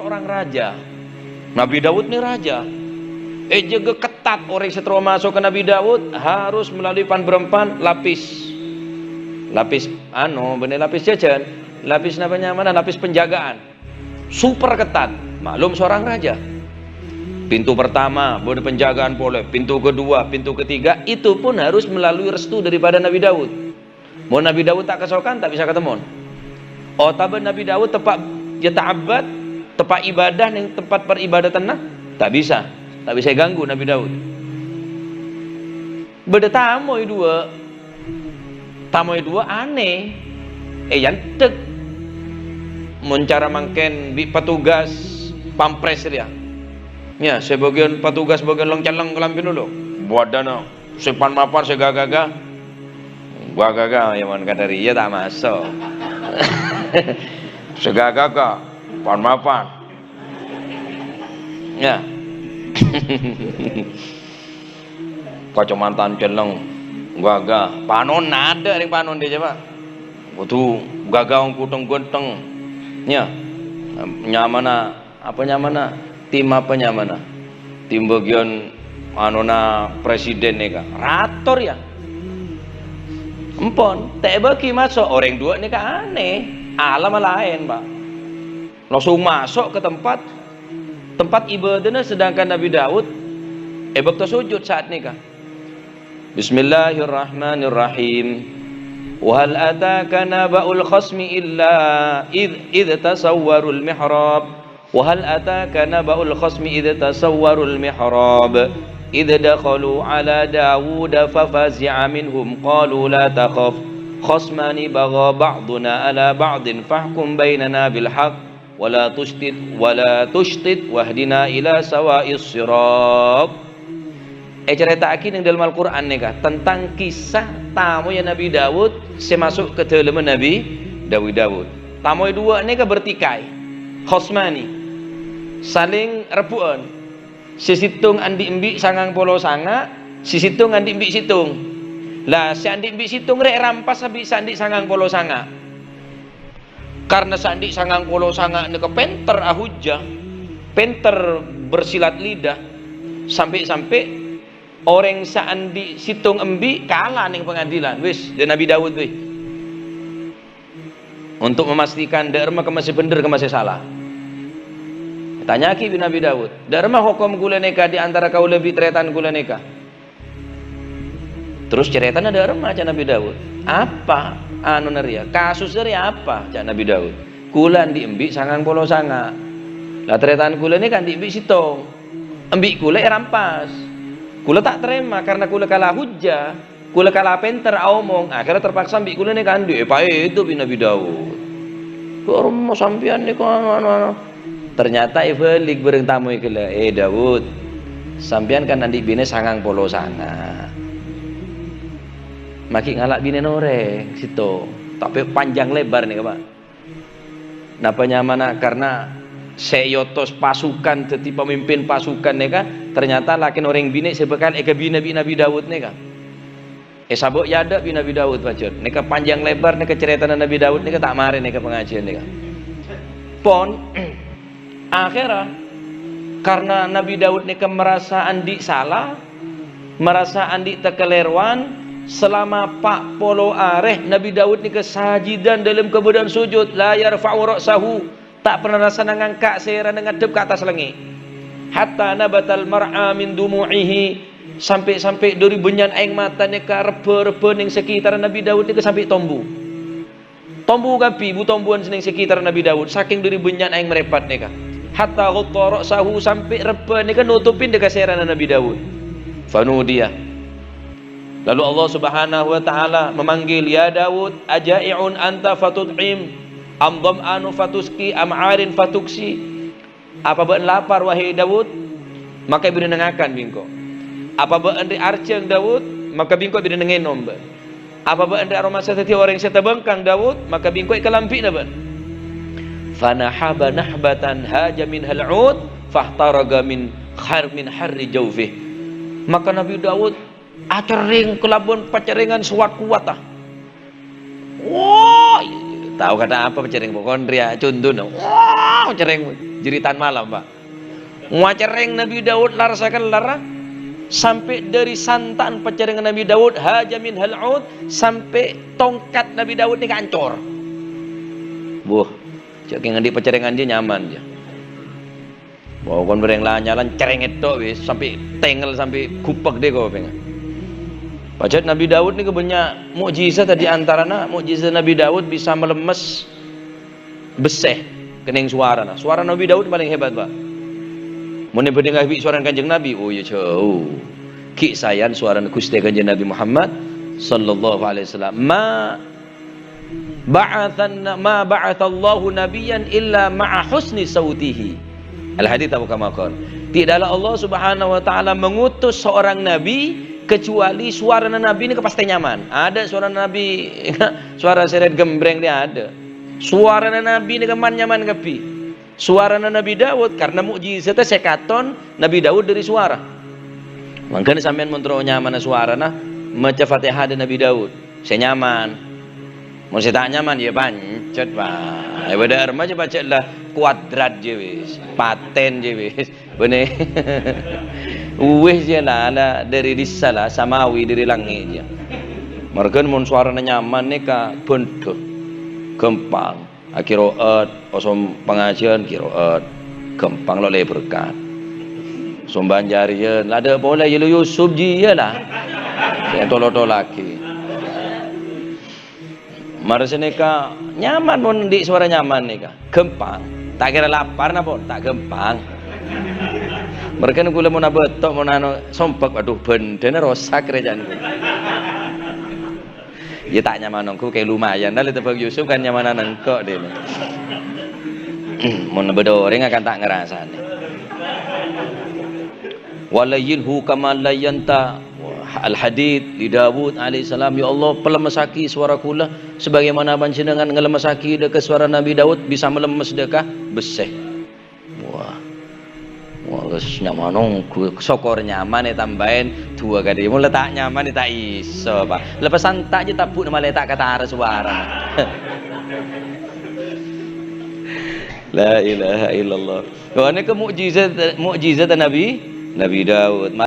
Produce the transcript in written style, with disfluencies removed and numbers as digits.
seorang raja. Nabi Daud ini raja. Jaga ketat orang setelah masuk ke Nabi Daud harus melalui berempan lapis bener lapis jajan, lapis namanya mana, lapis penjagaan super ketat. Maklum seorang raja, pintu pertama boleh penjagaan boleh, pintu kedua, pintu ketiga itu pun harus melalui restu daripada Nabi Daud. Mau Nabi Daud tak kesokan tak bisa ketemu. Taban Nabi Daud tempat dia ta'abbad, tempat ibadah yang tempat peribadatan tak bisa ganggu Nabi Daud. Beda tamu dua aneh. Yantek mencara mangken bi petugas pampres dia. Ya, sebagian petugas bagian long-calong kelampin dulu. Buat dana sepan mapan segagaga. Gua gaga yang kadari ya tak masuk. Segagaga pan mapan. Ya. Kacamatan celeng gaga panon ada ring panon dia coba butuh gaga kuteng genteng nya nyamana tim bagian anona presiden nih kak rator ya empon tak bagi masuk orang dua nih kak aneh alam lain pak langsung masuk ke tempat ibadahnya, sedangkan Nabi Daud waktu sujud saat nikah. Bismillahirrahmanirrahim. Wa hal ataka naba'ul khasmi illa idh tasawwarul mihrab. Wa hal ataka naba'ul khasmi idh tasawwarul mihrab. Idh dakhalu ala Dawud fafazi'a minhum qalu la takhaf. Khasmani bagha ba'duna ala ba'din fahkum bainana bil haqq. Wala tushtit wahdina ila sawa'is sirat. Cerita akin yang dalam Al-Quran nih kah tentang kisah tamu yang Nabi Daud semasuk ke dalam Nabi Daud. Tamu dua nih kah bertikai khosmani saling rebuan sisitung andi embi sangang polo sanga sisitung andi embi situng lah si andi embi situng rek rampas habis sandi sangang polo sanga. Karena sandi sangang polo sanga ini ke penter ahujah, penter bersilat lidah, sampai orang sandi situng embi kalah nih pengadilan, wis dan Nabi Daud wis. Untuk memastikan derma ke masih bener ke masih salah. Tanya ki bin Nabi Daud, derma hukum gula neka di antara kau lebih tretan gula neka. Terus ceritanya derma aja Nabi Daud. Apa? Anu neria kasus dari apa cak Nabi Daud kulan diembi sangang polo sanga lah teretan kula ini kan diembi sitong embi kula rampas kula tak terima karena kula kalah hujah kula kalah penter omong akhirnya terpaksa embi kula ini kan itu bin Nabi Daud orang sampian nih kan ternyata ibalik bereng tamu ikila Daud sampian kan nanti bine sangang polo sanga makin ngalak bini noreng situ tapi panjang lebar nih pak napa nyamana karena seyotos pasukan jadi pemimpin pasukan nih kan ternyata laki orang bini sebekal bini Nabi Daud nih kan sabuk yada bini Nabi Daud pacar nih kan panjang lebar nih cerita Nabi Daud nih kan tak mari nih kan pengajian nih kan pon akhirnya karena Nabi Daud nih kan merasa andi salah merasa andi terkelerwan selama 40 areh Nabi Daud ni kesajidan dalam keadaan sujud la yarfa'u ra'sahu tak pernah rasa ngangkat sera ngadep ke atas langit hatta nabatal mar'a min dumu'ihi sampai dari benyan aing mata ni ka rebe-rebe ning sekitar Nabi Daud ni sampai tombu gapi bu tombuan ning sekitar Nabi Daud saking dari benyan aing merepat ni ka hatta ghatta ra'sahu sampai rebe ni kan nutupin dekat sera Nabi Daud fanudiyah. Lalu Allah Subhanahu wa taala memanggil ya Daud ajai'un anta fatut'im am dham'anu fatuski am 'arin fatuksi. Apa beun lapar wahai Daud maka bina nengakan bingko. Apa beun di arceng Daud maka bingko bina nengenom be. Apa beun di aroma satati orang serta bengkang Daud maka bingko kelampi na be. Fanahaba nahbatan haja min hal'ud fahtaraga min harri jawfih. Maka Nabi Daud acering kelabon paceringan suat kuat ah. Wah, tahu kata apa pacering pokon ria cundun. Wah, cering jeritan malam Pak. Wacereng Nabi Daud larasakan lara sampai dari santan pecerengan Nabi Daud hajamin hal'ud sampai tongkat Nabi Daud ni kancor. Buh, cak ngendi pecerengan dia nyaman dia. Bawa kon bereng lah nyalan cerenget tok wis sampai tengel sampai kupak dia kau pengen. Pacet Nabi Daud ni kebanyak mukjizat tadi antarana mukjizat Nabi Daud bisa melemes beseh kening suara. Suara Nabi Daud paling hebat Pak. Mun pendengar suara Kanjeng Nabi, oh ya jauh. Ki sayan suara Gusti Kanjeng Nabi Muhammad sallallahu alaihi wasallam. Ma ba'athallahu nabiyyan illa ma'a husni sautihi. Al-hadits Abu Kamakon. Tidaklah Allah Subhanahu wa taala mengutus seorang nabi kecuali suara nabi ini pasti nyaman. Ada suara nabi suara seret gembreng dia ada. Suara nabi ini keman nyaman kepi. Suara Nabi Daud karena mukjizatnya sekaton Nabi Daud dari suara. Makanya sampean mentro nyaman suara nah maca Fatihah dan Nabi Daud. Saya nyaman. Mau saya tak nyaman ya pancet Pak. Ya benar aja baca lah kuadrat je wis, paten je wis. Bener. Wis je lah ada dari risalah samawi dari langit je. Mereka mun suaranya nyaman nih ka bentuk gempang. Kiroat, osom pengajian kiroat, gempang lo berkat. Somban jarian, ada boleh Yelu Yusuf je lah. Saya tolong lagi. Marah neka nyaman pun di suara nyaman neka, gempang. Tak kira lapar napa, tak gempang. Mereka ni gula mau nabetok mau nano sompak, aduh benda rosak kerajaan. Ya tak nyaman nongku kayak lumayan dah letak bagi Yusuf kan nyamanan engkau dia. Mun bedoreng akan tak ngerasa nih. Walayinhu kama layanta al-hadid li Dawud alaihissalam. Ya Allah pelemesaki suara kula sebagaimana panjenengan ngelemesaki dekat suara Nabi Daud bisa melemes dekah beseh. Wah, nyaman nongku sokor nyaman tambahin dua kali mau letak nyaman tak iso Pak. Lepasan tak je tabuk nama letak kata arah suara. La ilaha illallah. Wah ini ke mukjizat Nabi Daud.